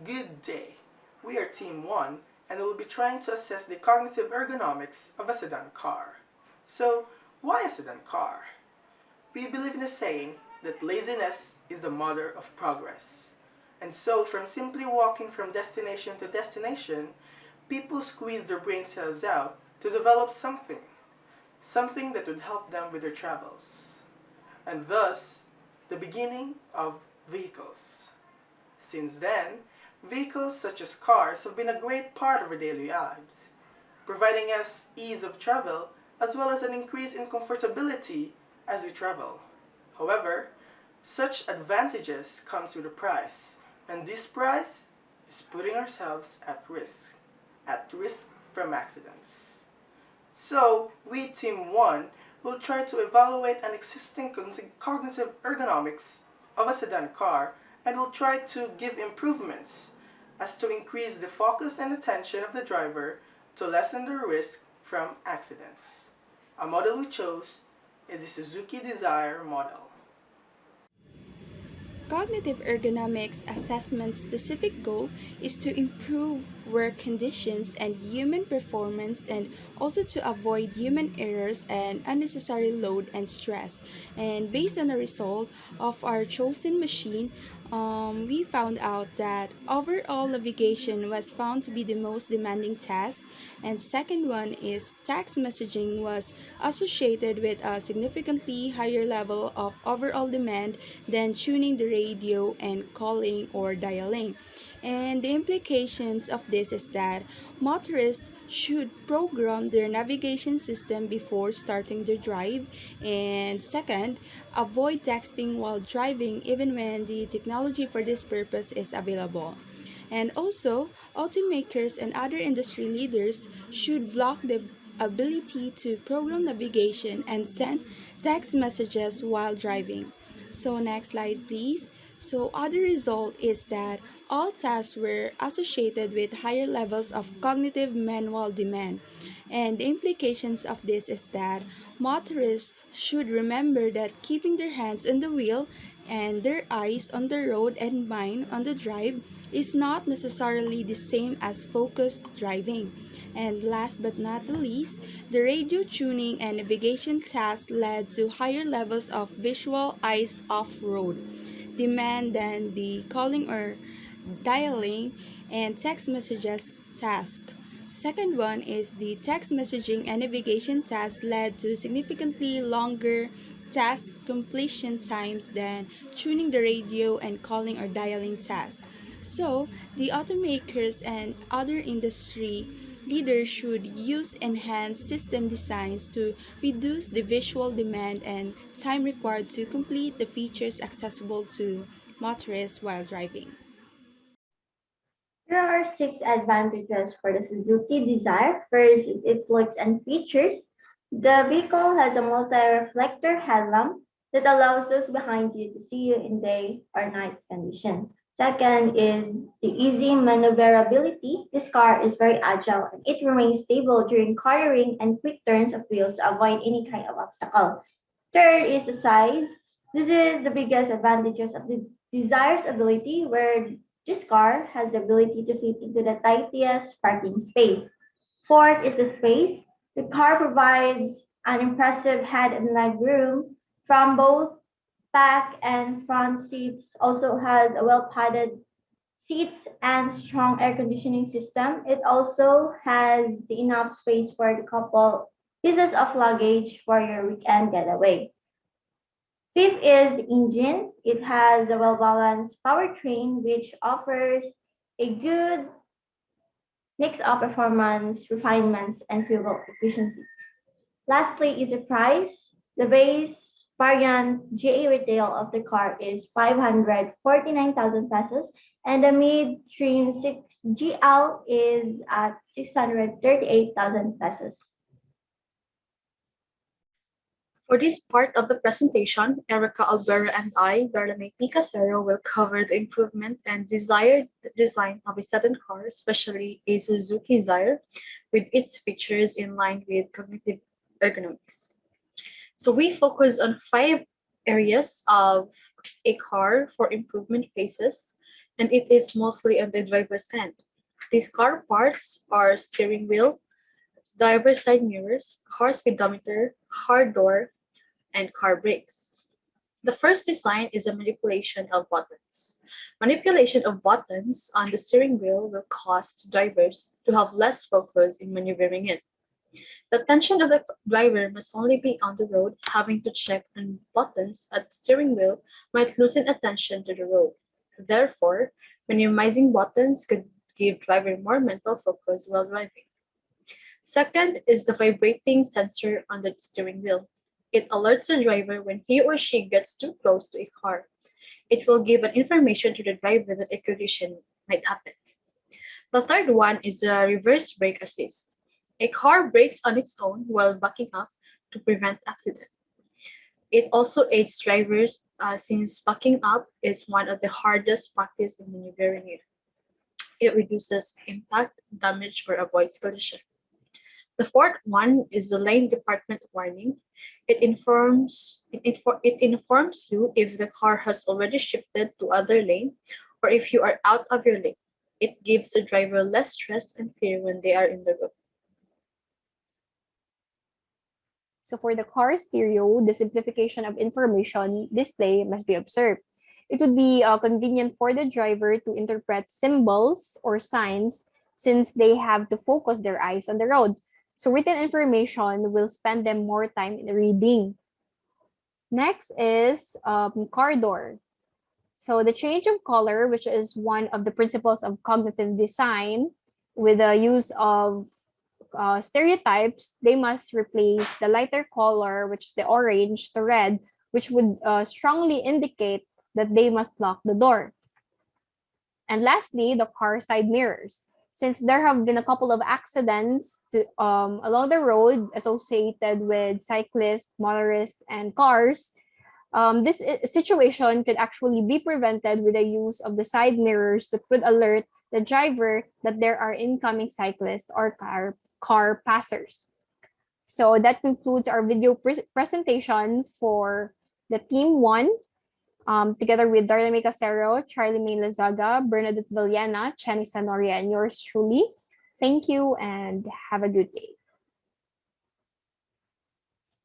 Good day. We are Team 1 and we will be trying to assess the cognitive ergonomics of a sedan car. So, why a sedan car? We believe in a saying that laziness is the mother of progress. And so, from simply walking from destination to destination, people squeeze their brain cells out to develop something that would help them with their travels. And thus, the beginning of vehicles. Since then, vehicles such as cars have been a great part of our daily lives, providing us ease of travel as well as an increase in comfortability as we travel. However, such advantages comes with a price, and this price is putting ourselves at risk from accidents. So, we Team 1 will try to evaluate an existing cognitive ergonomics of a sedan car and will try to give improvements as to increase the focus and attention of the driver to lessen the risk from accidents. A model we chose is the Suzuki Dzire model. Cognitive ergonomics assessment's specific goal is to improve work conditions and human performance and also to avoid human errors and unnecessary load and stress. And based on the result of our chosen machine, we found out that overall navigation was found to be the most demanding task, and second one is text messaging was associated with a significantly higher level of overall demand than tuning the radio and calling or dialing. And the implications of this is that motorists should program their navigation system before starting their drive. And second, avoid texting while driving even when the technology for this purpose is available. And also, automakers and other industry leaders should block the ability to program navigation and send text messages while driving. So next slide please. So other result is that all tasks were associated with higher levels of cognitive manual demand. And the implications of this is that motorists should remember that keeping their hands on the wheel and their eyes on the road and mind on the drive is not necessarily the same as focused driving. And last but not the least, the radio tuning and navigation tasks led to higher levels of visual eyes off-road demand than the calling or dialing and text messages task. Second one is the text messaging and navigation task led to significantly longer task completion times than tuning the radio and calling or dialing tasks. So, the automakers and other industry leaders should use enhanced system designs to reduce the visual demand and time required to complete the features accessible to motorists while driving. There are six advantages for the Suzuki Dzire. First is its looks and features. The vehicle has a multi-reflector headlamp that allows those behind you to see you in day or night conditions. Second is the easy maneuverability. This car is very agile and it remains stable during cornering and quick turns of wheels to avoid any kind of obstacle. Third is the size. This is the biggest advantages of the Desire's ability, where this car has the ability to fit into the tightest parking space. Fourth is the space. The car provides an impressive head and leg room from both back and front seats. Also has a well padded seats and strong air conditioning system. It also has the enough space for the couple pieces of luggage for your weekend getaway. Fifth is the engine. It has a well-balanced powertrain which offers a good mix of performance, refinements, and fuel efficiency. Lastly is the price. The base variant GA retail of the car is 549,000 pesos and the mid-trim 6GL is at 638,000 pesos. For this part of the presentation, Erika, Albuera, and I, Darla, Casero, will cover the improvement and desired design of a Sedan car, especially a Suzuki Dzire, with its features in line with cognitive ergonomics. So we focus on five areas of a car for improvement phases. and it is mostly on the driver's end. These car parts are steering wheel, driver's side mirrors, car speedometer, car door, and car brakes. The first design is a manipulation of buttons. Manipulation of buttons on the steering wheel will cause drivers to have less focus in maneuvering it. The attention of the driver must only be on the road. Having to check on buttons at the steering wheel might loosen attention to the road. Therefore, minimizing buttons could give driver more mental focus while driving. Second is the vibrating sensor on the steering wheel. It alerts the driver when he or she gets too close to a car. It will give an information to the driver that a collision might happen. The third one is the reverse brake assist. A car brakes on its own while backing up to prevent accident. It also aids drivers since backing up is one of the hardest practice in maneuvering it. It reduces impact, damage, or avoids collision. The fourth one is the lane department warning. It informs you if the car has already shifted to other lane or if you are out of your lane. It gives the driver less stress and fear when they are in the road. So for the car stereo, the simplification of information display must be observed. It would be convenient for the driver to interpret symbols or signs since they have to focus their eyes on the road. So written information will spend them more time in reading. Next is car door. So the change of color, which is one of the principles of cognitive design, with the use of stereotypes, they must replace the lighter color, which is the orange, to red, which would strongly indicate that they must lock the door. And lastly, the car side mirrors. Since there have been a couple of accidents along the road associated with cyclists, motorists, and cars, this situation could actually be prevented with the use of the side mirrors that would alert the driver that there are incoming cyclists or car passers. So that concludes our video presentation for the Team 1, together with Darla Casero, Charlie May Lazaga, Bernadette Villena, Chenny Sanoria, and yours truly. Thank you and have a good day.